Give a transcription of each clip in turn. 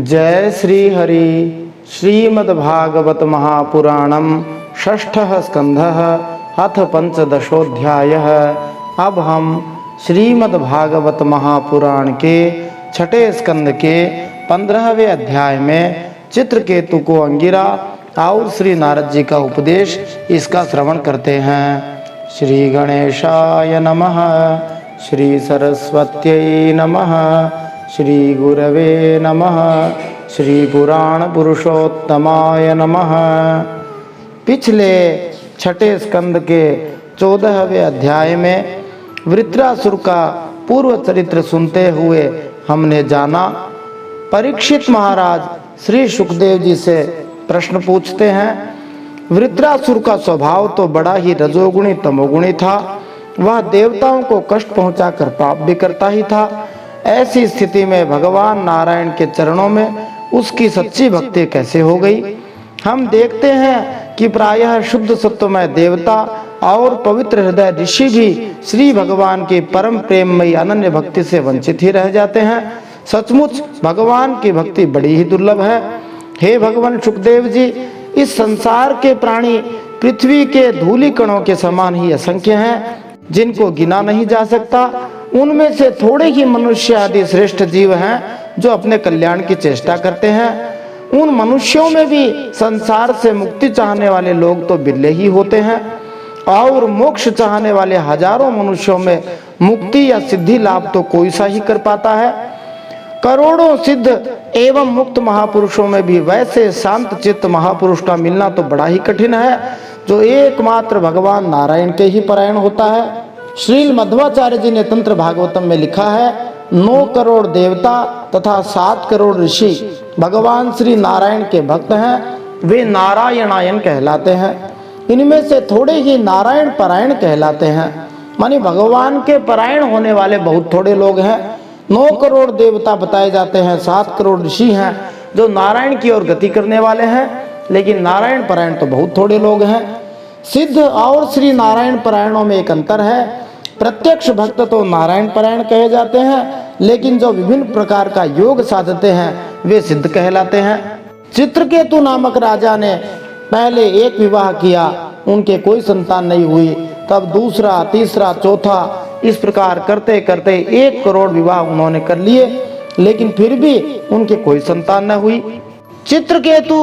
जय श्री हरि श्रीमद्भागवत महापुराणम षष्ठः स्कंधः अथ पंचदशोऽध्यायः। अब हम श्रीमद्भागवत महापुराण के छठे स्कंद के 15वें अध्याय में चित्रकेतु को अंगिरा और श्री नारद जी का उपदेश, इसका श्रवण करते हैं। श्री गणेशाय नमः, श्री सरस्वत्यै नमः, श्री गुरवे नमः, श्री पुराण पुरुषोत्तमाय नमः। पिछले छठे स्कंद के 14वें अध्याय में वृत्रासुर का पूर्व चरित्र सुनते हुए हमने जाना। परीक्षित महाराज श्री सुखदेव जी से प्रश्न पूछते हैं। वृत्रासुर का स्वभाव तो बड़ा ही रजोगुणी तमोगुणी था। वह देवताओं को कष्ट पहुंचाकर पाप भी करता ही था। ऐसी स्थिति में भगवान नारायण के चरणों में उसकी सच्ची भक्ति कैसे हो गई? हम देखते हैं कि प्रायः शुद्ध सत्वमय देवता और पवित्र हृदय ऋषि भी श्री भगवान की परम प्रेममयी अनन्य भक्ति से वंचित ही रह जाते हैं। सचमुच भगवान की भक्ति बड़ी ही दुर्लभ है। हे भगवान सुखदेव जी, इस संसार के प्राणी पृथ्वी के धूलि कणों के समान ही असंख्य हैं, जिनको गिना नहीं जा सकता। उनमें से थोड़े ही मनुष्य आदि श्रेष्ठ जीव हैं जो अपने कल्याण की चेष्टा करते हैं। उन मनुष्यों में भी संसार से मुक्ति चाहने वाले लोग तो बिरले ही होते हैं, और मोक्ष चाहने वाले हजारों मनुष्यों में मुक्ति या सिद्धि लाभ तो कोई सा ही कर पाता है। करोड़ों सिद्ध एवं मुक्त महापुरुषों में भी वैसे शांत चित्त महापुरुष का मिलना तो बड़ा ही कठिन है, जो एकमात्र भगवान नारायण के ही परायण होता है। श्रील मध्वाचार्य जी ने तंत्र भागवतम में लिखा है, 9 करोड़ देवता तथा 7 करोड़ ऋषि भगवान श्री नारायण के भक्त हैं। वे नारायणायन कहलाते हैं। इनमें से थोड़े ही नारायण परायण कहलाते हैं। मानी भगवान के परायण होने वाले बहुत थोड़े लोग हैं। 9 करोड़ देवता बताए जाते हैं, 7 करोड़ ऋषि हैं जो नारायण की ओर गति करने वाले हैं, लेकिन नारायण परायण तो बहुत थोड़े लोग हैं। सिद्ध और श्री नारायण परायणों में एक अंतर है। प्रत्यक्ष भक्त तो नारायण परायण कहे जाते हैं, लेकिन जो विभिन्न प्रकार का योग साधते हैं वे सिद्ध कहलाते हैं। चित्रकेतु नामक राजा ने पहले एक विवाह किया, उनके कोई संतान नहीं हुई। तब दूसरा, तीसरा, चौथा, इस प्रकार करते करते 1 करोड़ विवाह उन्होंने कर लिए, लेकिन फिर भी उनके कोई संतान न हुई। चित्रकेतु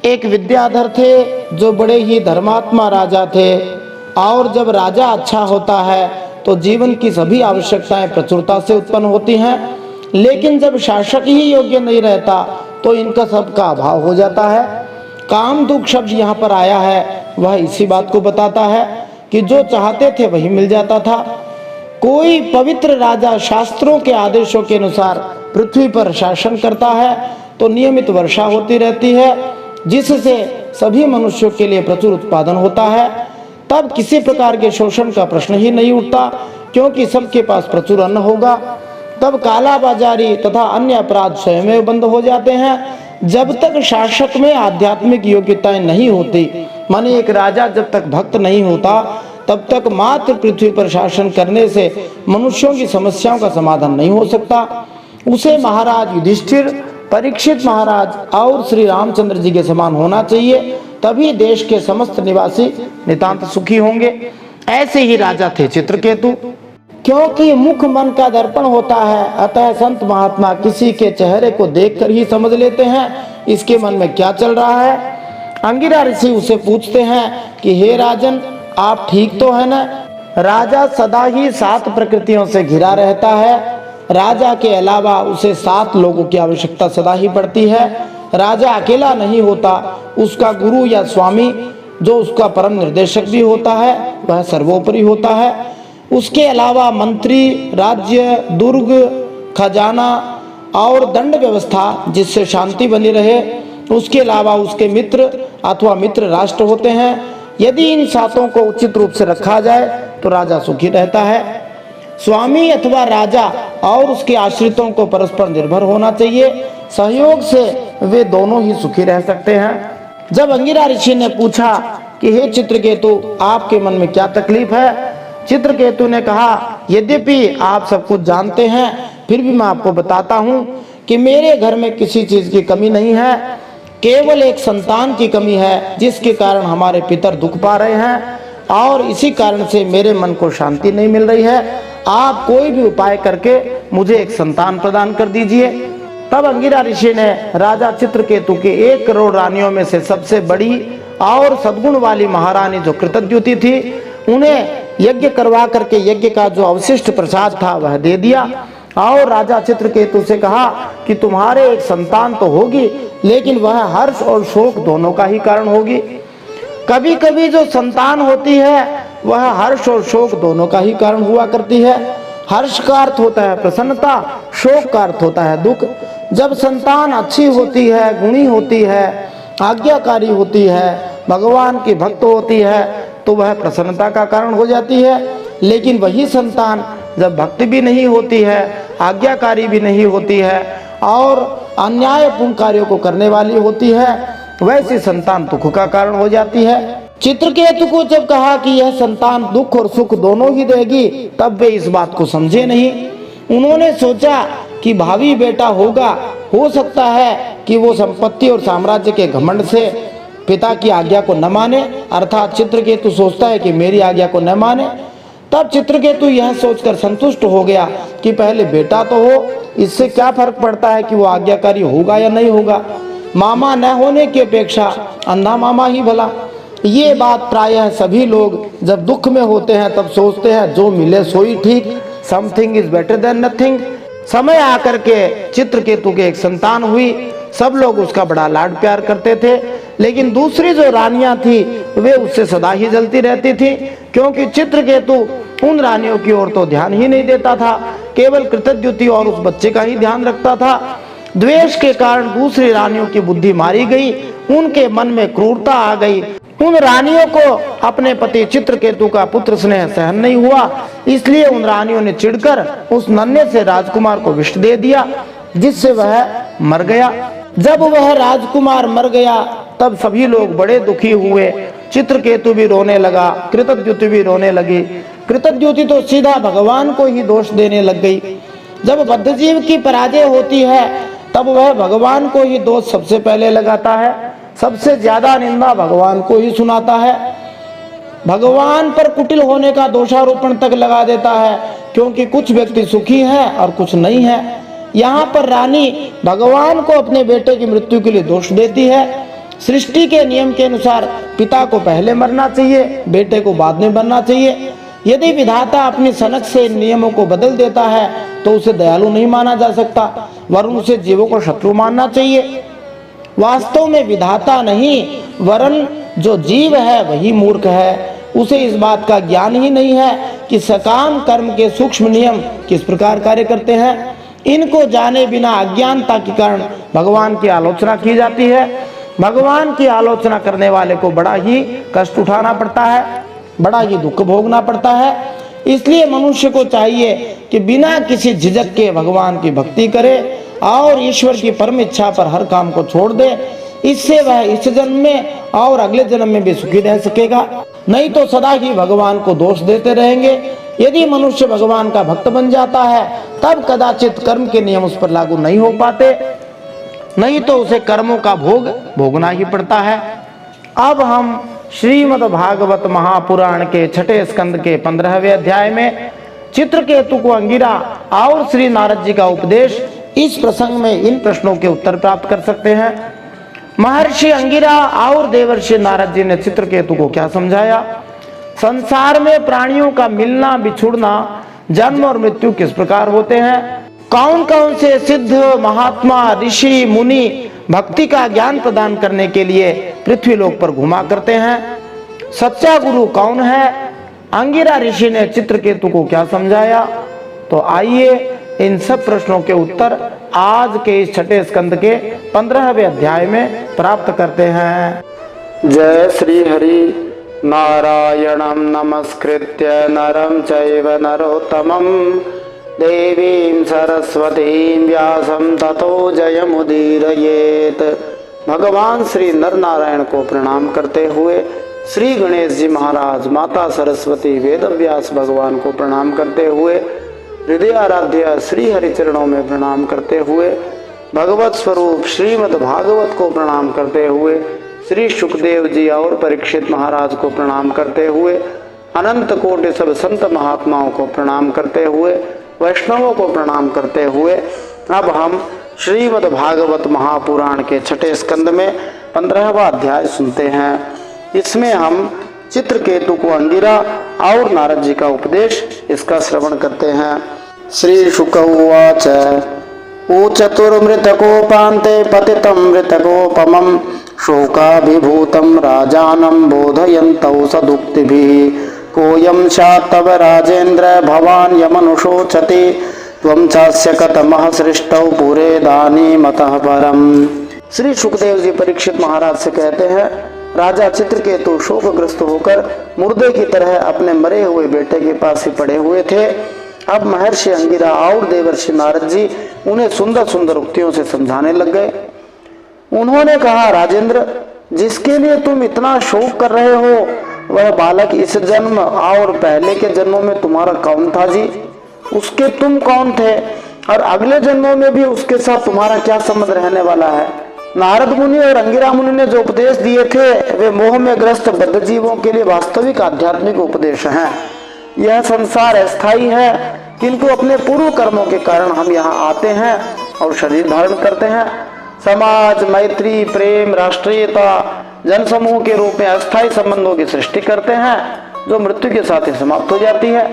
एक विद्याधर थे जो बड़े ही धर्मात्मा राजा थे, और जब राजा अच्छा होता है तो जीवन की सभी आवश्यकताएं प्रचुरता से उत्पन्न होती हैं, लेकिन जब शासक ही योग्य नहीं रहता तो इनका सबका अभाव हो जाता है। काम दुख शब्द यहाँ पर आया है, वह इसी बात को बताता है कि जो चाहते थे वही मिल जाता था। कोई पवित्र राजा शास्त्रों के आदेशों के अनुसार पृथ्वी पर शासन करता है तो नियमित वर्षा होती रहती है, जिससे सभी मनुष्यों के लिए प्रचुर उत्पादन होता है। तब किसी प्रकार के शोषण का प्रश्न ही नहीं उठता, क्योंकि सबके पास प्रचुर अन्न होगा। तब कालाबाजारी तथा अन्य अपराध स्वयं बंद हो जाते हैं। जब तक शासक में आध्यात्मिक योग्यताएं नहीं होती, माने एक राजा जब तक भक्त नहीं होता, तब तक मात्र पृथ्वी पर शासन करने से मनुष्यों की समस्याओं का समाधान नहीं हो सकता। उसे महाराज युधिष्ठिर, परीक्षित महाराज और श्री रामचंद्र जी के समान होना चाहिए, तभी देश के समस्त निवासी नितांत सुखी होंगे। ऐसे ही राजा थे चित्रकेतु। क्योंकि मुख मन का दर्पण होता है, अतः संत महात्मा किसी के चेहरे को देखकर ही समझ लेते हैं इसके मन में क्या चल रहा है। अंगिरा ऋषि उसे पूछते हैं कि हे राजन, आप ठीक तो है ना? राजा सदा ही 7 प्रकृतियों से घिरा रहता है। राजा के अलावा उसे 7 लोगों की आवश्यकता सदा ही पड़ती है। राजा अकेला नहीं होता, उसका गुरु या स्वामी जो उसका परम निर्देशक भी होता है वह सर्वोपरि होता है। उसके अलावा मंत्री, राज्य, दुर्ग, खजाना और दंड व्यवस्था जिससे शांति बनी रहे, उसके अलावा उसके मित्र अथवा मित्र राष्ट्र होते हैं। यदि इन 7 को उचित रूप से रखा जाए तो राजा सुखी रहता है। स्वामी अथवा राजा और उसके आश्रितों को परस्पर निर्भर होना चाहिए, सहयोग से वे दोनों ही सुखी रह सकते हैं। जब अंगिरा ऋषि ने पूछा कि हे चित्रकेतु, आपके मन में क्या तकलीफ है? चित्रकेतु ने कहा, यद्यपि आप सब कुछ जानते हैं, फिर भी मैं आपको बताता हूँ कि मेरे घर में किसी चीज की कमी नहीं है, केवल एक संतान की कमी है जिसके कारण हमारे पितर दुख पा रहे हैं और इसी कारण से मेरे मन को शांति नहीं मिल रही है। आप कोई भी उपाय करके मुझे एक संतान प्रदान कर दीजिए। तब अंगिरा ऋषि ने राजा चित्रकेतु के 1 करोड़ रानियों में से सबसे बड़ी और सद्गुण वाली महारानी जो कृतद्युति थी, उन्हें यज्ञ करवा करके यज्ञ का जो अवशिष्ट प्रसाद था वह दे दिया और राजा चित्रकेतु से कहा कि तुम्हारे एक संतान तो होगी, लेकिन वह हर्ष और शोक दोनों का ही कारण होगी। कभी कभी जो संतान होती है वह हर्ष और शोक दोनों का ही कारण हुआ करती है। हर्ष का अर्थ होता है प्रसन्नता, शोक का अर्थ होता है दुख। जब संतान अच्छी होती है, गुणी होती है, आज्ञाकारी होती है, भगवान की भक्त होती है, तो वह प्रसन्नता का कारण हो जाती है। लेकिन वही संतान जब भक्ति भी नहीं होती है, आज्ञाकारी भी नहीं होती है और अन्यायपूर्ण कार्यों को करने वाली होती है, वैसी संतान दुख का कारण हो जाती है। चित्रकेतु को जब कहा कि यह संतान दुख और सुख दोनों ही देगी, तब वे इस बात को समझे नहीं। उन्होंने सोचा कि भावी बेटा होगा, हो सकता है कि वो संपत्ति और साम्राज्य के घमंड से पिता की आज्ञा को न माने, अर्थात चित्रकेतु सोचता है कि मेरी आज्ञा को न माने। तब चित्रकेतु यह सोचकर संतुष्ट हो गया कि पहले बेटा तो हो, इससे क्या फर्क पड़ता है कि वो आज्ञाकारी होगा या नहीं होगा। मामा न होने की अपेक्षा अंधा मामा ही भला। ये बात प्रायः सभी लोग जब दुख में होते हैं तब सोचते हैं, जो मिले सो ही ठीक, something is better than nothing. समय आकर के चित्रकेतु के एक संतान हुई, सब लोग उसका बड़ा लाड प्यार करते थे, लेकिन दूसरी जो रानियां थी वे उससे सदा ही जलती रहती थी, क्योंकि चित्रकेतु उन रानियों की ओर तो ध्यान ही नहीं देता था, केवल कृतद्युति और उस बच्चे का ही ध्यान रखता था। द्वेष के कारण दूसरी रानियों की बुद्धि मारी गई, उनके मन में क्रूरता आ गई। उन रानियों को अपने पति चित्रकेतु का पुत्र स्नेह सहन नहीं हुआ, इसलिए उन रानियों ने चिढ़कर उस नन्हे से राजकुमार को विष दे दिया, जिससे वह मर गया। जब वह राजकुमार मर गया तब सभी लोग बड़े दुखी हुए। चित्रकेतु भी रोने लगा, कृतद्युति भी रोने लगी। कृतद्युति तो सीधा भगवान को ही दोष देने लग गई। जब बद्धजीव की पराजय होती है तब वह भगवान को ही दोष सबसे पहले लगाता है, सबसे ज्यादा निंदा भगवान को ही सुनाता है। भगवान पर कुटिल होने का दोषारोपण तक लगा देता है, क्योंकि कुछ व्यक्ति सुखी हैं और कुछ नहीं है। यहाँ पर रानी भगवान को अपने बेटे की मृत्यु के लिए दोष देती है। सृष्टि के नियम के अनुसार पिता को पहले मरना चाहिए, बेटे को बाद में मरना चाहिए। यदि विधाता अपनी सनक से नियमों को बदल देता है तो उसे दयालु नहीं माना जा सकता, वरन उसे जीवों को शत्रु मानना चाहिए। वास्तव में विधाता नहीं, वरन जो जीव है वही मूर्ख है। उसे इस बात का ज्ञान ही नहीं है कि सकाम कर्म के सूक्ष्म नियम किस प्रकार कार्य करते हैं। इनको जाने बिना अज्ञानता के कारण भगवान की आलोचना की जाती है। भगवान की आलोचना करने वाले को बड़ा ही कष्ट उठाना पड़ता है, बड़ा ही दुख भोगना पड़ता है। इसलिए मनुष्य को चाहिए कि बिना किसी झिझक के भगवान की भक्ति करे और ईश्वर की परम इच्छा पर हर काम को छोड़ दे। इससे वह इस जन्म में और अगले जन्म में भी सुखी रह सकेगा, नहीं तो सदा ही भगवान को दोष देते रहेंगे। यदि मनुष्य भगवान का भक्त बन जाता है तब कदाचित कर्म के नियम उस पर लागू नहीं हो पाते, नहीं तो उसे कर्मों का भोग भोगना ही पड़ता है। अब हम श्रीमद् भागवत महापुराण के 6ठे स्कंद के 15वें अध्याय में चित्रकेतु को अंगिरा और श्री नारद जी का उपदेश, इस प्रसंग में इन प्रश्नों के उत्तर प्राप्त कर सकते हैं। महर्षि अंगिरा और देवर्षि नारद जी ने चित्रकेतु को क्या समझाया? संसार में प्राणियों का मिलना बिछुड़ना, जन्म और मृत्यु किस प्रकार होते हैं? कौन कौन से सिद्ध महात्मा ऋषि मुनि भक्ति का ज्ञान प्रदान करने के लिए पृथ्वी लोक पर घुमा करते हैं? सच्चा गुरु कौन है? अंगिरा ऋषि ने चित्रकेतु को क्या समझाया? तो आइए इन सब प्रश्नों के उत्तर आज के इस 6ठे स्कंद के 15वें अध्याय में प्राप्त करते हैं। जय श्री हरि। नारायणं नमस्कृत्य नरं चैव नरोत्तमं देवीं सरस्वतीं व्यासं ततो जयमुदीरयेत्। भगवान श्री नर नारायण को प्रणाम करते हुए, श्री गणेश जी महाराज, माता सरस्वती, वेद व्यास भगवान को प्रणाम करते हुए, हृदय आराध्य श्री हरि चरणों में प्रणाम करते हुए, भगवत स्वरूप श्रीमद् भागवत को प्रणाम करते हुए, श्री सुखदेव जी और परीक्षित महाराज को प्रणाम करते हुए, अनंत कोटि सब संत महात्माओं को प्रणाम करते हुए, वैष्णवों को प्रणाम करते हुए अब हम श्रीमद् भागवत महापुराण के छठे स्कंद में 15वां अध्याय सुनते हैं। इसमें हम चित्रकेतु को अंगिरा और नारद जी का उपदेश इसका श्रवण करते हैं। श्री शुक उवाच ऊचतुर्मृतकोपान्ते पतितं मृतकोपमं शोकाभिभूतं राजानं बोधयन्तौ सदुक्तिभिः कोऽयं स्यात् तव राजेन्द्र भवान् यमनुशोचति त्वं चास्य कतमः सृष्टौ पुरे दानी मतः परम। श्री सुखदेव जी परीक्षित महाराज से कहते हैं, राजा चित्रकेतु शोकग्रस्त होकर मुर्दे की तरह अपने मरे हुए बेटे के पास ही पड़े हुए थे। अब महर्षि अंगिरा और देवर्षि नारद जी उन्हें सुंदर सुंदर उक्तियों से समझाने लग गए। उन्होंने कहा, राजेंद्र, जिसके लिए तुम इतना शोक कर रहे हो वह बालक इस जन्म और पहले के जन्मों में तुम्हारा कौन था जी? उसके तुम कौन थे और अगले जन्मों में भी उसके साथ तुम्हारा क्या संबंध रहने वाला है? नारद मुनि और अंगिरा मुनि ने जो उपदेश दिए थे वे मोह में ग्रस्त बद्ध जीवों के लिए वास्तविक आध्यात्मिक उपदेश हैं। यह संसार अस्थायी है, किंतु अपने पूर्व कर्मों के कारण हम यहाँ आते हैं और शरीर धारण करते हैं। समाज, मैत्री, प्रेम, राष्ट्रीयता, जनसमूह के रूप में अस्थायी संबंधों की सृष्टि करते हैं जो मृत्यु के साथ ही समाप्त हो जाती है।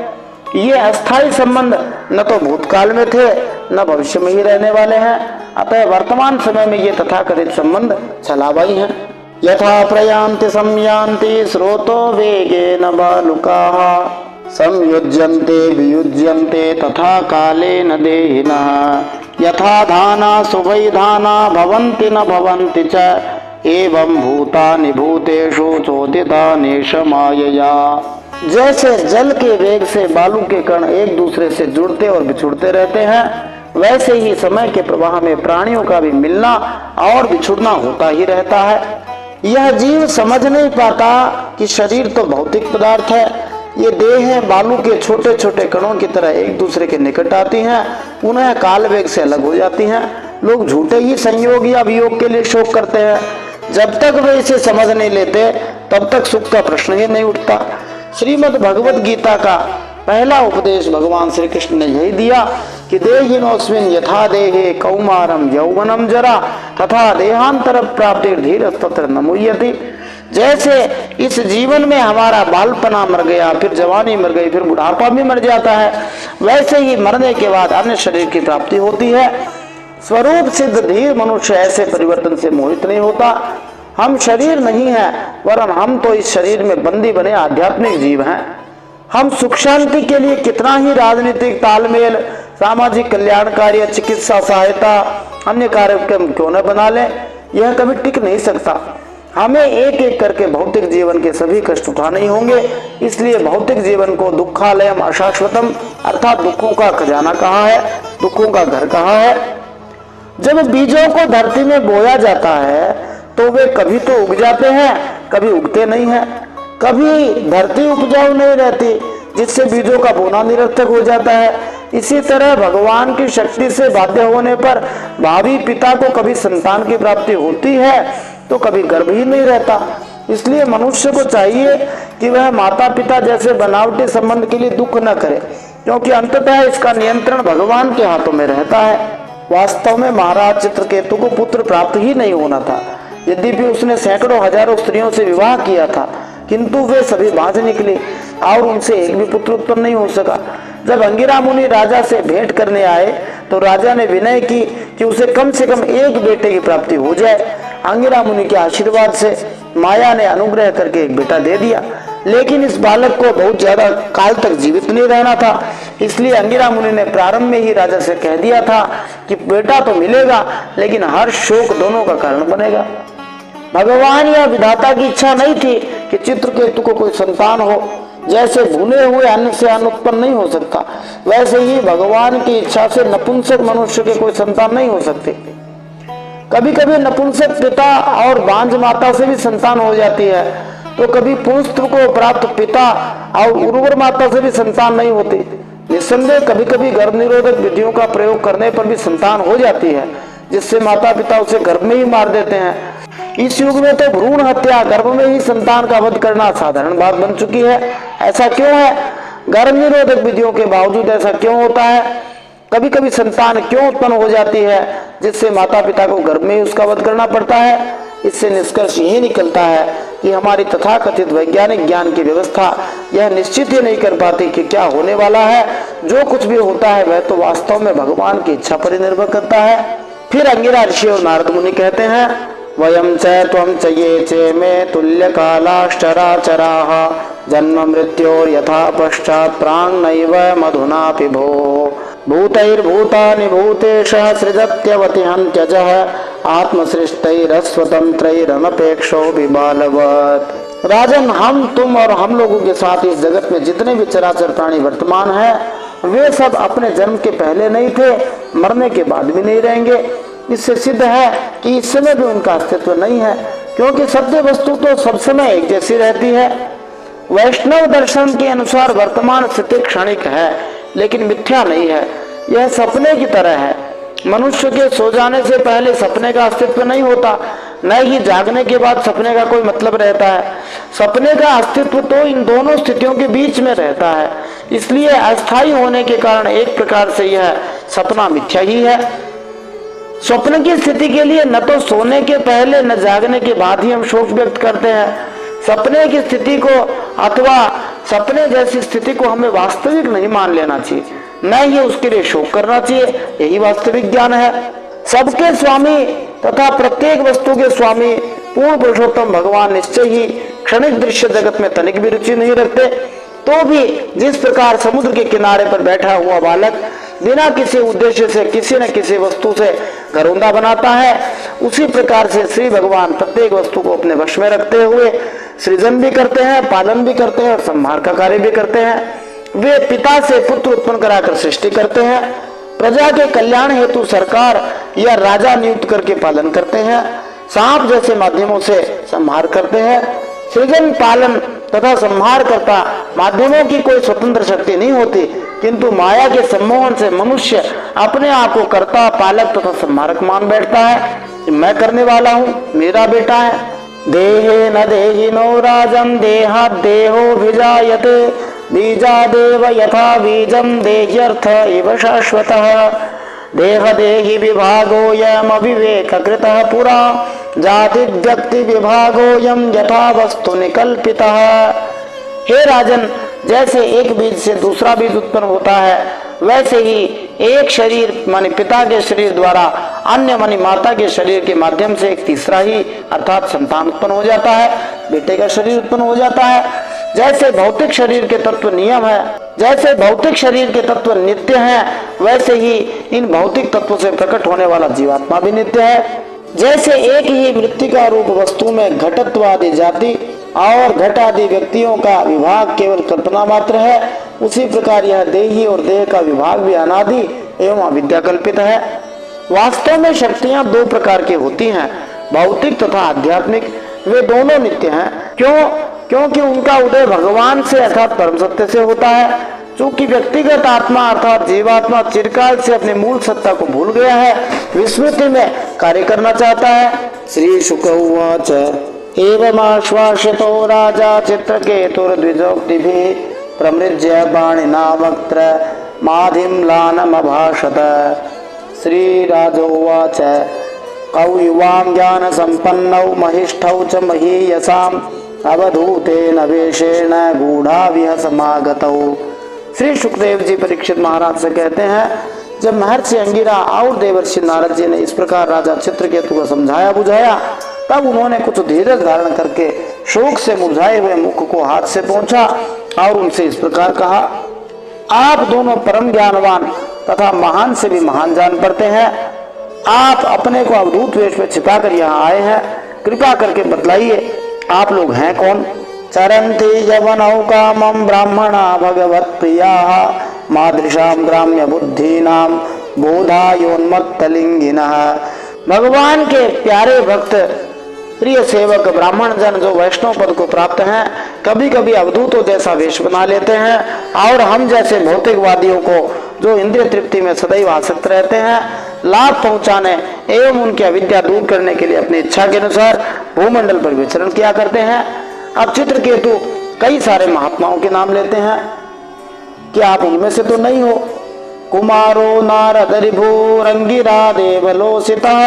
ये अस्थायी संबंध न तो भूतकाल में थे न भविष्य में ही रहने वाले हैं, अतः वर्तमान समय में ये तथाकथित संबंध छलावाई हैं। यथा प्रयान्ति संयान्ति स्रोतो वेगेन बालुकाः संयुज्यन्ते वियुज्यन्ते तथा कालेन देहिनः यथा धाना सुवैधाना भवन्ति न भवन्ति च एवं भूतानि भूतेषु चोदितानि मायया। जैसे जल के वेग से बालू के कण एक दूसरे से जुड़ते और बिछुड़ते रहते हैं, वैसे ही समय के प्रवाह में प्राणियों का भी मिलना और बिछुड़ना होता ही रहता है। यह जीव समझ नहीं पाता कि शरीर तो भौतिक पदार्थ है, ये देह है बालू के छोटे छोटे कणों की तरह एक दूसरे के निकट आती हैं, उन्हें काल वेग से अलग हो जाती हैं। लोग झूठे ही संयोग या वियोग के लिए शोक करते हैं। जब तक वे इसे समझ नहीं लेते तब तक सुख का प्रश्न ही नहीं उठता। श्रीमद् भगवत गीता का पहला उपदेश भगवान श्री कृष्ण ने यही दिया कि देहिनोऽस्मिन् यथा देहे कौमारम यौवनम जरा तथा देहांतर प्राप्ति धीरस्तत्र न मुह्यति। जैसे इस जीवन में हमारा बालपना मर गया, फिर जवानी मर गई, फिर बुढ़ापा भी मर जाता है, वैसे ही मरने के बाद अन्य शरीर की प्राप्ति होती है। स्वरूप सिद्ध धीर मनुष्य ऐसे परिवर्तन से मोहित नहीं होता। हम शरीर नहीं है, वरन हम तो इस शरीर में बंदी बने आध्यात्मिक जीव हैं। हम सुख शांति के लिए कितना ही राजनीतिक तालमेल, सामाजिक कल्याण कार्य, चिकित्सा सहायता, अन्य कार्यक्रम क्यों न बना लें, यह कभी टिक नहीं सकता। हमें एक एक करके भौतिक जीवन के सभी कष्ट उठाने ही होंगे। इसलिए भौतिक जीवन को दुखालयम अशाश्वतम अर्थात दुखों का खजाना कहा है, दुखों का घर कहा है। जब बीजों को धरती में बोया जाता है तो वे कभी तो उग जाते हैं, कभी उगते नहीं हैं। कभी धरती उपजाऊ नहीं रहती, जिससे बीजों का बोना निरर्थक हो जाता है। इसी तरह भगवान की शक्ति से बाध्य होने पर भावी पिता को कभी संतान की प्राप्ति होती है तो कभी गर्भ ही नहीं रहता। इसलिए मनुष्य को चाहिए कि वह माता पिता जैसे बनावटी संबंध के लिए दुख न करे, क्योंकि अंततः इसका नियंत्रण भगवान के हाथों में रहता है। वास्तव में महाराज चित्रकेतु को पुत्र प्राप्त ही नहीं होना था। यद्यपि उसने सैकड़ों हजारों स्त्रियों से विवाह किया था, किंतु वे सभी बांझ निकली और उनसे एक भी पुत्र उत्पन्न नहीं हो सका। जब अंगिरा मुनि राजा से भेंट करने आए तो राजा ने विनय की कि उसे कम से कम एक बेटे की प्राप्ति हो जाए। अंगिरा मुनि के आशीर्वाद से माया ने अनुग्रह करके एक बेटा दे दिया, लेकिन इस बालक को बहुत ज्यादा काल तक जीवित नहीं रहना था। इसलिए अंगिरा मुनि ने प्रारंभ में ही राजा से कह दिया था कि बेटा तो मिलेगा, लेकिन हर शोक दोनों का कारण बनेगा। भगवान या विधाता की इच्छा नहीं थी कि चित्रकेतु को कोई संतान हो। जैसे भुने हुए अन्न से अन्न उत्पन्न नहीं हो सकता, वैसे ही भगवान की इच्छा से नपुंसक मनुष्य के कोई संतान नहीं हो सकते। कभी कभी नपुंसक पिता और बांझ माता से भी संतान हो जाती है, तो कभी पुंस्त्र को प्राप्त पिता और उर्वर माता से भी संतान नहीं होती। निस्संदेह कभी कभी गर्भ निरोधक विधियों का प्रयोग करने पर भी संतान हो जाती है, जिससे माता पिता उसे गर्भ में ही मार देते हैं। इस युग में तो भ्रूण हत्या, गर्भ में ही संतान का वध करना साधारण बात बन चुकी है। ऐसा क्यों है? गर्भ निरोधक विधियों के बावजूद ऐसा क्यों होता है? कभी कभी संतान क्यों उत्पन्न हो जाती है जिससे माता पिता को गर्भ में ही उसका वध करना पड़ता है? इससे निष्कर्ष यही निकलता है कि हमारी तथाकथित वैज्ञानिक ज्ञान की व्यवस्था यह निश्चित ही नहीं कर पाती कि क्या होने वाला है। जो कुछ भी होता है वह तो वास्तव में भगवान की इच्छा पर निर्भर करता है। फिर अंगिरा ऋषि और नारद मुनि कहते हैं, वयम च त्वं च ये चे में तुल्य कालाश्चराचराः जन्म मृत्योर यथा पश्चात् प्राण नैव मधुना पिभो भूतैर्भूतानि भूतेशः सृजत्यवति हन्त्यजः आत्मसृष्टैरस्वतन्त्रैरनपेक्षो विबालवत्। राजन, हम तुम और हम लोगों के साथ इस जगत में जितने भी चराचर प्राणी वर्तमान हैं वे सब अपने जन्म के पहले नहीं थे, मरने के बाद भी नहीं रहेंगे। इससे सिद्ध है कि इस समय भी उनका अस्तित्व नहीं है, क्योंकि सत्य वस्तु तो सब समय एक जैसी रहती है। वैष्णव दर्शन के अनुसार वर्तमान स्थिति क्षणिक है लेकिन मिथ्या नहीं है, यह सपने की तरह है। मनुष्य के सो जाने से पहले सपने का अस्तित्व नहीं होता, न ही जागने के बाद सपने का कोई मतलब रहता है। सपने का अस्तित्व तो इन दोनों स्थितियों के बीच में रहता है, इसलिए अस्थायी होने के कारण एक प्रकार से यह सपना मिथ्या ही है। स्वप्न की स्थिति के लिए न तो सोने के पहले न जागने के बाद ही हम शोक व्यक्त करते हैं। सपने की स्थिति को अथवा सपने जैसी स्थिति को हमें वास्तविक नहीं मान लेना चाहिए, न ही उसके लिए शोक करना चाहिए। यही वास्तविक ज्ञान है। सबके स्वामी तथा प्रत्येक वस्तु के स्वामी पूर्ण पुरुषोत्तम भगवान निश्चय ही क्षणिक दृश्य जगत में तनिक भी रुचि नहीं रखते। तो भी जिस प्रकार समुद्र के किनारे पर बैठा हुआ बालक बिना किसी उद्देश्य से किसी न किसी वस्तु से घरौंदा बनाता है, उसी प्रकार से श्री भगवान प्रत्येक वस्तु को अपने वश में रखते हुए सृजन भी करते हैं, पालन भी करते हैं और संहार का कार्य भी करते हैं। वे पिता से पुत्र उत्पन्न कराकर सृष्टि करते हैं, प्रजा के कल्याण हेतु सरकार या राजा नियुक्त करके पालन करते हैं, सांप जैसे माध्यमों से संहार करते हैं। सृजन, पालन तथा संहार करता माध्यमों की कोई स्वतंत्र शक्ति नहीं होती, किंतु माया के सम्मोहन से मनुष्य अपने आप को कर्ता, पालक तथा संहारक मान बैठता है। मैं करने वाला हूँ, मेरा बेटा है। देहे न देहिनो राजन देहा देहो विजायते बीजादेव यथा बीजम देह्यर्थ इव शाश्वतः देह देहि विभागोऽयम् अविवेककृतः पुरा जाति व्यक्ति विभागोऽयम् यथा वस्तु निकल्पितः। हे राजन, जैसे एक बीज से दूसरा बीज उत्पन्न होता है, वैसे ही एक शरीर माने पिता के शरीर द्वारा अन्य माने माता के शरीर के माध्यम से एक तीसरा ही अर्थात संतान उत्पन्न हो जाता है, बेटे का शरीर उत्पन्न हो जाता है। जैसे भौतिक शरीर के तत्व नियम है, जैसे भौतिक शरीर के तत्व नित्य हैं, वैसे ही इन भौतिक तत्वों से प्रकट होने वाला जीवात्मा भी नित्य है। जैसे एक ही मृत्तिका रूप वस्तु में घटत्व आदि जाति और घट आदि व्यक्तियों का विभाग केवल कल्पना मात्र है, उसी प्रकार यह देही और देह का विभाग भी अनादि एवं अविद्या कल्पित है। वास्तव में शक्तियां दो प्रकार की होती हैं, भौतिक तथा आध्यात्मिक। वे दोनों नित्य हैं। क्यों? क्योंकि उनका उदय भगवान से अर्थात परम सत्य से होता है। चूंकि व्यक्तिगत आत्मा अर्थात जीवात्मा चिरकाल से अपने मूल सत्ता को भूल गया है, विस्मृति में कार्य करना चाहता है। श्री शुक उवाच एवमाश्वासितो राजा चित्रकेतुर्द्विजोक्तिभिः प्रमृज्य बाणिना वक्त्र माधिम्लानमभाषत। श्रीराजोवाच कौ युवां ज्ञान संपन्नौ महिष्ठौ च महीयसाम् अवधूतेन वेशेन गूढ़ाविह समागतौ। श्री सुखदेव जी परीक्षित महाराज से कहते हैं, जब महर्षि अंगिरा और देवर्षि नारद जी ने इस प्रकार राजा चित्रकेतु को समझाया बुझाया, तब उन्होंने कुछ धीरज धारण करके शोक से मुरझाए हुए मुख को हाथ से पोंछा और उनसे इस प्रकार कहा, आप दोनों परम ज्ञानवान तथा महान से भी महान जान पड़ते हैं। आप अपने को अवधूत वेश में छिपा कर यहाँ आए हैं, कृपा करके बतलाइए आप लोग हैं कौन। चरन्ति यवनौ कामं ब्राह्मणा भगवत प्रियाः मादृशां ग्राम्य बुद्धीनां बोधायोन्मत्तलिंगिनः। भगवान के प्यारे भक्त प्रिय सेवक ब्राह्मण जन जो वैष्णव पद को प्राप्त हैं, कभी कभी अवधूतों जैसा वेश बना लेते हैं और हम जैसे भौतिकवादियों को जो इंद्रिय तृप्ति में सदैव आसक्त रहते हैं, लाभ पहुंचाने एवं उनकी अविद्या दूर करने के लिए अपनी इच्छा के अनुसार भूमंडल पर विचरण किया करते हैं। अब चित्रकेतु कई सारे महात्माओं के नाम लेते हैं कि आप उनमें से तो नहीं हो। कुमारो नारद रिभुरंगिरा देवलोसिता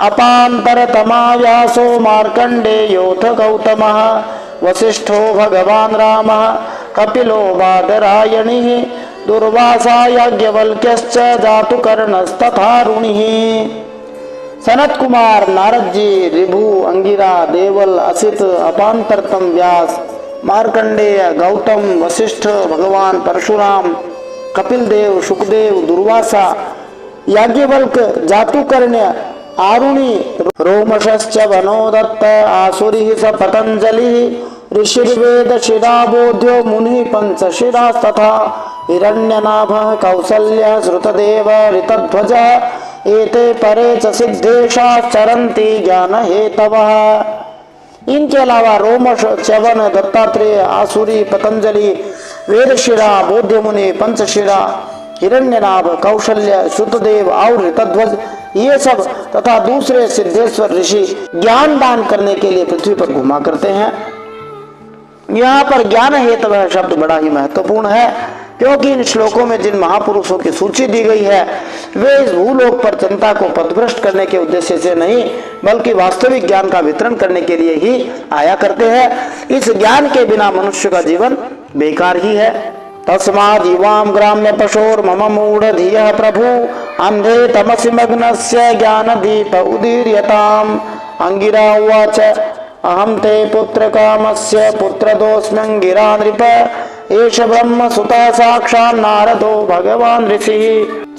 अपांतर तमाव्यासो मार्कंडेयोथ गौतमः वसिष्ठो भगवान रामः कपिलो बादरायणिः दुर्वासा याज्ञवल्क्यश्च जातुकर्णस्तथारुणिः। सनत कुमार, नारद जी, ऋभु, अंगिरा, देवल, असित, अपांतरतम व्यास, मार्कंडेय, गौतम, वशिष्ठ, भगवान परशुराम, कपिल देव, सुखदेव, दुर्वासा, याज्ञवल्क, जातुकर्ण्य, आरुणि, रोमशश्च वनोदत्त आसुरिः स पतंजलिः ऋषिर्वेद शिराबोध्यो मुनिः पंचशिरास्तथा हिरण्यनाभः कौसल्यः श्रुतदेव ऋतध्वजः एते परे च सिद्धेशाश्चरन्ति ज्ञानहेतवः। इनके अलावा रोमश, च्यवन, दत्तात्रेय, आसुरी, पतंजलि, वेदशिरा, बोध्य मुनि, पंचशिरा, हिरण्यनाभ, कौशल्य, श्रुतदेव और ऋतध्वज ये सब तथा दूसरे सिद्धेश्वर ऋषि ज्ञान दान करने के लिए पृथ्वी पर घुमा करते हैं। यहाँ पर ज्ञान हेतु शब्द बड़ा ही महत्वपूर्ण है, क्योंकि इन श्लोकों में जिन महापुरुषों की सूची दी गई है वे इस भूलोक पर जनता को पथभ्रष्ट करने के उद्देश्य से नहीं बल्कि वास्तविक ज्ञान का वितरण करने के लिए ही आया करते हैं। इस ज्ञान के बिना मनुष्य का जीवन बेकार ही है। तस्माद् युवां ग्राम्य पशोर मम मूढ़ धियः प्रभु अंधे तमसि मग्नस्य ज्ञान दीप उदीर्यताम्। अंगिरा उवाच अहं ते पुत्र कामस्य पुत्रदोऽस्म्यंगिरा नृप एष ब्रह्म सुतः साक्षात् नारदो भगवान ऋषि।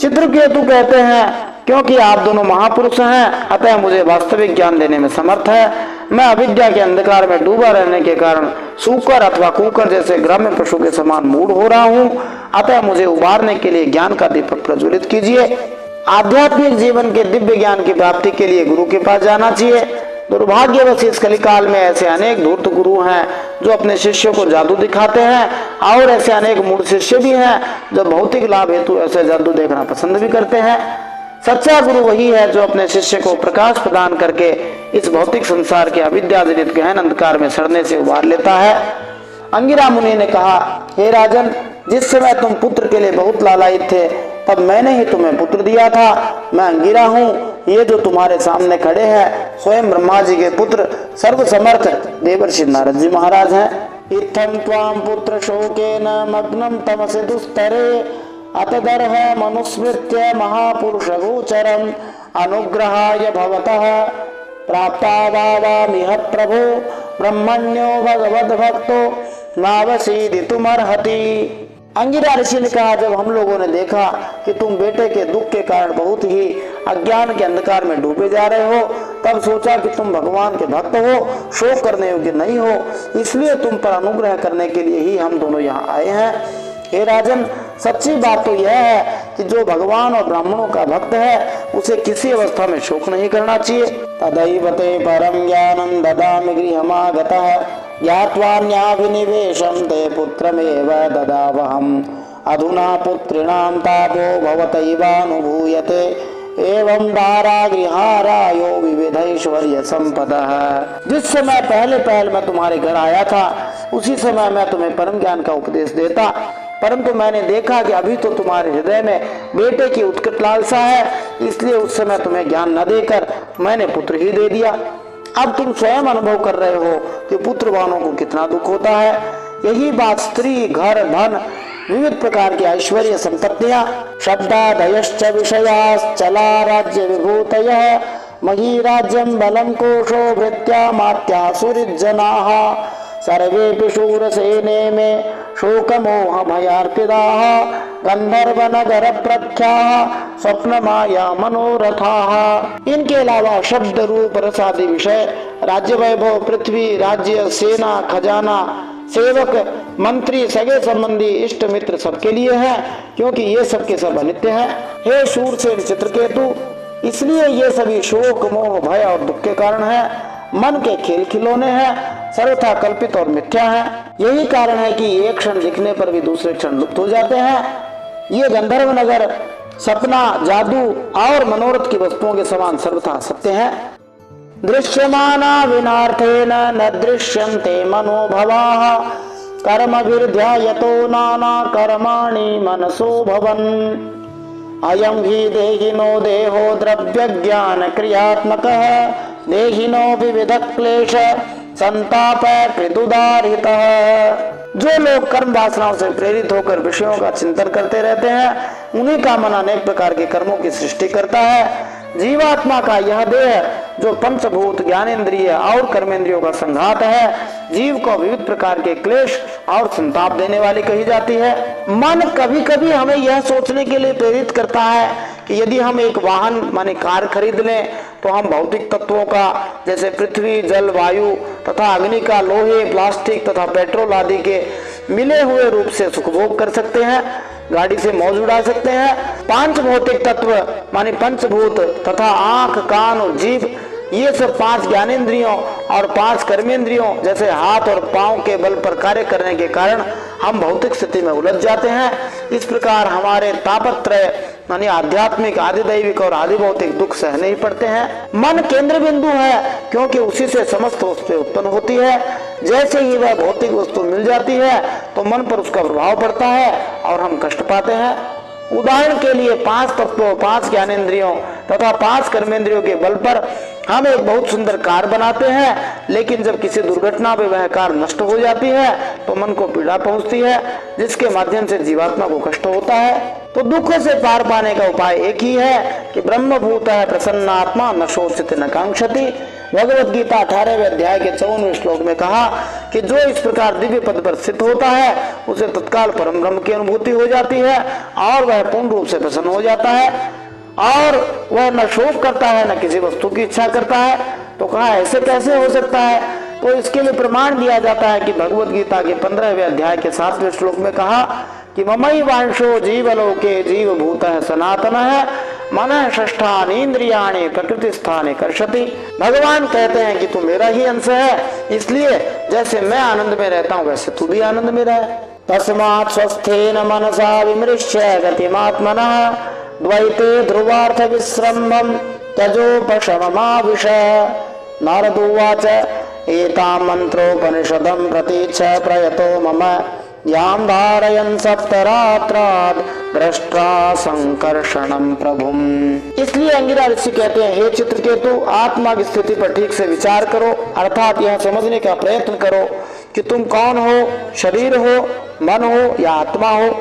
चित्रकेतु कहते हैं क्योंकि आप दोनों महापुरुष हैं अतः मुझे वास्तविक ज्ञान देने में समर्थ है। मैं अविद्या के अंधकार में डूबा रहने के कारण सूकर अथवा कुकर जैसे ग्राम्य पशु के समान मूढ़ हो रहा हूँ, अतः मुझे उबारने के लिए ज्ञान का दीपक प्रज्वलित कीजिए। आध्यात्मिक जीवन के दिव्य ज्ञान की प्राप्ति के लिए गुरु के पास जाना चाहिए। दुर्भाग्यवश इस कलिकाल में ऐसे अनेक धूर्त गुरु हैं जो अपने शिष्यों को जादू दिखाते हैं और ऐसे अनेक मूढ़ शिष्य भी हैं जो भौतिक लाभ हेतु ऐसे जादू देखना पसंद भी करते हैं। सच्चा गुरु वही है जो अपने शिष्य को प्रकाश प्रदान करके इस भौतिक संसार के अविद्याजनित गहन अंधकार में सड़ने से उबार लेता है। अंगिरा मुनि ने कहा, हे राजन, जिस समय तुम पुत्र के लिए बहुत लालायित थे तब मैंने ही तुम्हें पुत्र दिया था। मैं अंगिरा हूँ। ये जो तुम्हारे सामने खड़े हैं स्वयं ब्रह्मा जी के पुत्र सर्वसमर्थ देवर्षि नारद जी महाराज हैं। इत्थं त्वां पुत्र शोकेन मग्नं तमसि दुस्तरे अतदर्ह मनुस्मृत्य महापुरुष गोचरम् अनुग्रहाय भवतः प्राप्तावामिह प्रभो ब्रह्मण्यो भगवद्भक्तो नावसीदितुमर्हति। अंगिरा ऋषि ने कहा, जब हम लोगों ने देखा कि तुम बेटे के दुख के कारण बहुत ही अज्ञान के अंधकार में डूबे जा रहे हो तब सोचा कि तुम भगवान के भक्त हो, शोक करने योग्य नहीं हो, इसलिए तुम पर अनुग्रह करने के लिए ही हम दोनों यहाँ आए हैं। हे राजन, सच्ची बात तो यह है कि जो भगवान और ब्राह्मणों का भक्त है उसे किसी अवस्था में शोक नहीं करना चाहिए। तदैव ते परम ज्ञानं ददामि गृहमागतः ज्ञात्वान्याभिनिवेशं ते पुत्रमेव ददावहम् अधुना पुत्रिणां तापो भवतैवानुभूयते एवं दारागृहारायो विविधैश्वर्य संपदः। जिस समय पहले मैं तुम्हारे घर आया था उसी समय मैं तुम्हें परम ज्ञान का उपदेश देता, परंतु मैंने देखा कि अभी तो तुम्हारे हृदय में बेटे की उत्कट लालसा है, इसलिए उस समय तुम्हें ज्ञान न देकर मैंने पुत्र ही दे दिया। अब तुम स्वयं अनुभव कर रहे हो कि पुत्रवानों को कितना दुख होता है। यही बात स्त्री, घर, धन, विविध प्रकार की ऐश्वर्य संपत्तियां, शब्दादयश्च विषयाश्चला राज्य विभूतयः मही राज्यं बलं कोशो भृत्या मात्यासुरिज्जनाः सर्वेऽपि शूरसेने में शोकमोह भयार्पिताः गंधर्वनगर प्रख्याः स्वप्न माया मनोरथाः। इनके अलावा शब्द, रूप, रस आदि विषय, राज्य वैभव, पृथ्वी, राज्य, सेना, खजाना, सेवक, मंत्री, सगे संबंधी, इष्ट मित्र सबके लिए है, क्योंकि ये सबके सब अनित्य हैं। हे शूरसेन चित्रकेतु, इसलिए ये सभी शोक, मोह, भय और दुख के कारण है, मन के खेल खिलौने हैं, सर्वथा कल्पित और मिथ्या हैं। यही कारण है कि एक क्षण दिखने पर भी दूसरे क्षण लुप्त हो जाते हैं। ये गंधर्व नगर सपना, जादू और मनोरथ की वस्तुओं के समान सर्वथा सत्य है। दृश्यमाना विनार्थेन न दृश्यन्ते मनोभवाः कर्मभिर्ध्यायतो नाना कर्माणि मनसो भवन्। अयं हि देहिनो देहो द्रव्य ज्ञान क्रियात्मकः देहिनो विविध क्लेश संताप कृदुदारितः। जो लोग कर्म वासनाओं से प्रेरित होकर विषयों का चिंतन करते रहते हैं, उन्हीं का मन अनेक प्रकार के कर्मों की सृष्टि करता है। जीवात्मा का यह देह जो पंचभूत ज्ञानेन्द्रिय और कर्मेंद्रियों का संघात है, जीव को विविध प्रकार के क्लेश और संताप देने वाली कही जाती है। मन कभी कभी हमें यह सोचने के लिए प्रेरित करता है कि यदि हम एक वाहन माने कार खरीद लें तो हम भौतिक तत्वों का जैसे पृथ्वी, जल, वायु तथा अग्नि का, लोहे, प्लास्टिक तथा पेट्रोल आदि के मिले हुए रूप से सुखभोग कर सकते हैं, गाड़ी से मौज उड़ा सकते हैं। पांच भौतिक तत्व माने पंचभूत तथा आंख, कान और जीभ, ये सब पांच ज्ञानेंद्रियों और पांच कर्मेंद्रियों जैसे हाथ और पांव के बल पर कार्य करने के कारण हम भौतिक स्थिति में उलझ जाते हैं। इस प्रकार हमारे तापत्रय मानी आध्यात्मिक, आधिदैविक और आदि भौतिक दुख सहने ही पड़ते हैं। मन केंद्र बिंदु है क्योंकि उसी से समस्त वस्तुएं उत्पन्न होती है। जैसे ही वह भौतिक वस्तु मिल जाती है तो मन पर उसका प्रभाव पड़ता है और हम कष्ट पाते हैं। उदाहरण के लिए पांच तत्वों, पांच ज्ञानेंद्रियों तथा पांच कर्मेंद्रियों के बल पर हम एक बहुत सुंदर कार बनाते हैं, लेकिन जब किसी दुर्घटना में वह कार नष्ट हो जाती है तो मन को पीड़ा पहुंचती है, जिसके माध्यम से जीवात्मा को कष्ट होता है। तो दुख से पार पाने का उपाय एक ही है कि ब्रह्मभूत है प्रसन्नात्मा न शोचति न कांक्षति। भगवत गीता 18वें अध्याय के 54वें श्लोक में कहा कि जो इस प्रकार दिव्य पद पर स्थित होता है उसे तत्काल परम ब्रह्म की अनुभूति हो जाती है और वह पूर्ण रूप से प्रसन्न हो जाता है और वह न शोक करता है न किसी वस्तु की इच्छा करता है। तो कहा ऐसे कैसे हो सकता है? तो इसके लिए प्रमाण दिया जाता है कि भगवत गीता के 15वें अध्याय के 7वें श्लोक में कहा कि ममई वांशो जीवलोके जीव भूत सनातन है मन षष्ठानि इंद्रियाणि प्रकृति स्थाने कर्षति। भगवान कहते हैं कि तू मेरा ही अंश है, इसलिए जैसे मैं आनंद में रहता हूँ वैसे तू भी आनंद में रह। तस्मात् स्वस्थेन मनसा विमृश्य गतिमात्मनः द्वैते ध्रुवार्थ विश्रम्भम त्यजोपशममाविश। नारद उवाच एतां मंत्रोपनिषदं प्रतीच्छ प्रयतो मम यां धारयन् सप्तरात्रात् दृष्ट्वा संकर्षणं प्रभुम। इसलिए अंगिरा ऋषि कहते हैं, हे चित्रकेतु, आत्मा की स्थिति पर ठीक से विचार करो, अर्थात यह समझने का प्रयत्न करो कि तुम कौन हो, शरीर हो, मन हो या आत्मा हो।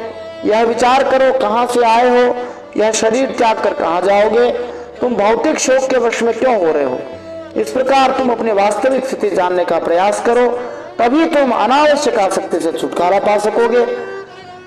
यह विचार करो कहाँ से आए हो, यह शरीर त्याग कर कहाँ जाओगे, तुम भौतिक शोक के वश में क्यों हो रहे हो। इस प्रकार तुम अपनी वास्तविक स्थिति जानने का प्रयास करो, तभी तुम अनावश्यक आसक्ति से छुटकारा पा सकोगे।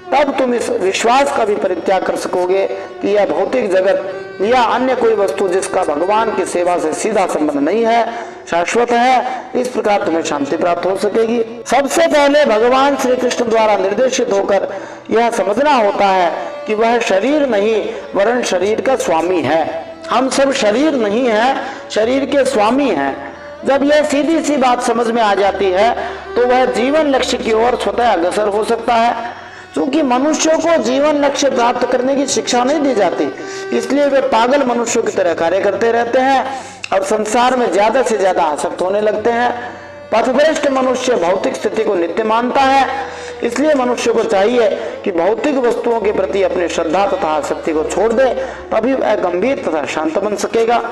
तब तुम इस विश्वास का भी परित्याग कर सकोगे कि यह भौतिक जगत या अन्य कोई वस्तु जिसका भगवान की सेवा से सीधा संबंध नहीं है शाश्वत है। इस प्रकार तुम्हें शांति प्राप्त हो सकेगी। सबसे पहले भगवान श्री कृष्ण द्वारा निर्देशित होकर यह समझना होता है कि वह शरीर नहीं वरन शरीर का स्वामी है। हम सब शरीर नहीं है, शरीर के स्वामी हैं। जब यह सीधी सी बात समझ में आ जाती है तो वह जीवन लक्ष्य की ओर स्वतः अग्रसर हो सकता है। क्योंकि मनुष्यों को जीवन लक्ष्य प्राप्त करने की शिक्षा नहीं दी जाती, इसलिए वे पागल मनुष्यों की तरह कार्य करते रहते हैं और संसार में ज्यादा से ज्यादा आसक्त होने लगते हैं। पथभ्रष्ट मनुष्य भौतिक स्थिति को नित्य मानता है, इसलिए मनुष्य को चाहिए कि भौतिक वस्तुओं के प्रति अपनी श्रद्धा तथा आसक्ति को छोड़ दे, तभी वह गंभीर तथा शांत बन सकेगा।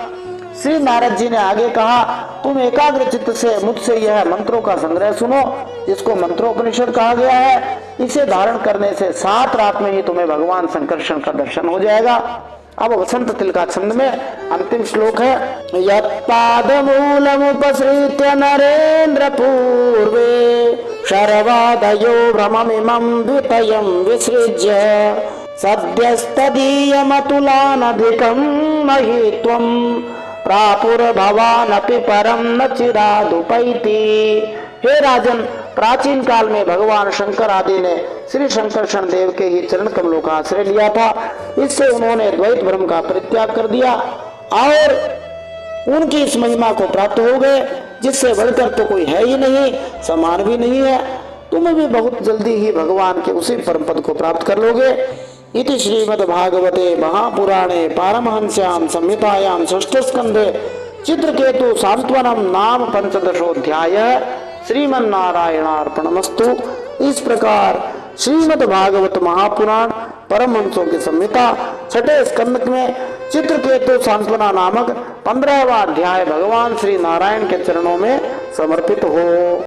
श्री नारद जी ने आगे कहा, तुम एकाग्र चित्त से मुझसे यह मंत्रों का संग्रह सुनो, जिसको मंत्रोपनिषद कहा गया है। इसे धारण करने से 7 रात में ही तुम्हें भगवान संकर्षण का दर्शन हो जाएगा। अब वसंत तिलका छंद में अंतिम श्लोक है, यत्पादमूलमुपसृत्य नरेंद्र पूर्वे शर्वादयो भ्रममिमं द्वितयं विसृज्य सद्यस्तदीयमतुलानधिकं महित्वं प्रापुर्भवानपि परम न चिरादुपैति। हे राजन, प्राचीन काल में भगवान शंकर आदि ने श्री शंकरषण देव के ही चरण कमलों का आश्रय लिया था। इससे उन्होंने द्वैत भ्रम का परित्याग कर दिया और उनकी इस महिमा को प्राप्त हो गए, जिससे बढ़कर तो कोई है ही नहीं, समान भी नहीं है। तुम भी बहुत जल्दी ही भगवान के उसी परम पद को प्राप्त कर लोगे। इति श्रीमद्भागवते महापुराणे पारमहंस्यां संहितायां षष्ठस्कन्धे चित्रकेतु सांत्वनम नाम पंचदशोध्याय श्रीमन्नारायणार्पणमस्तु। इस प्रकार श्रीमद्भागवत महापुराण परमहंसों की संहिता छठे स्कंद में चित्रकेतु सांत्वना नामक 15वां अध्याय भगवान श्री नारायण के चरणों में समर्पित हो।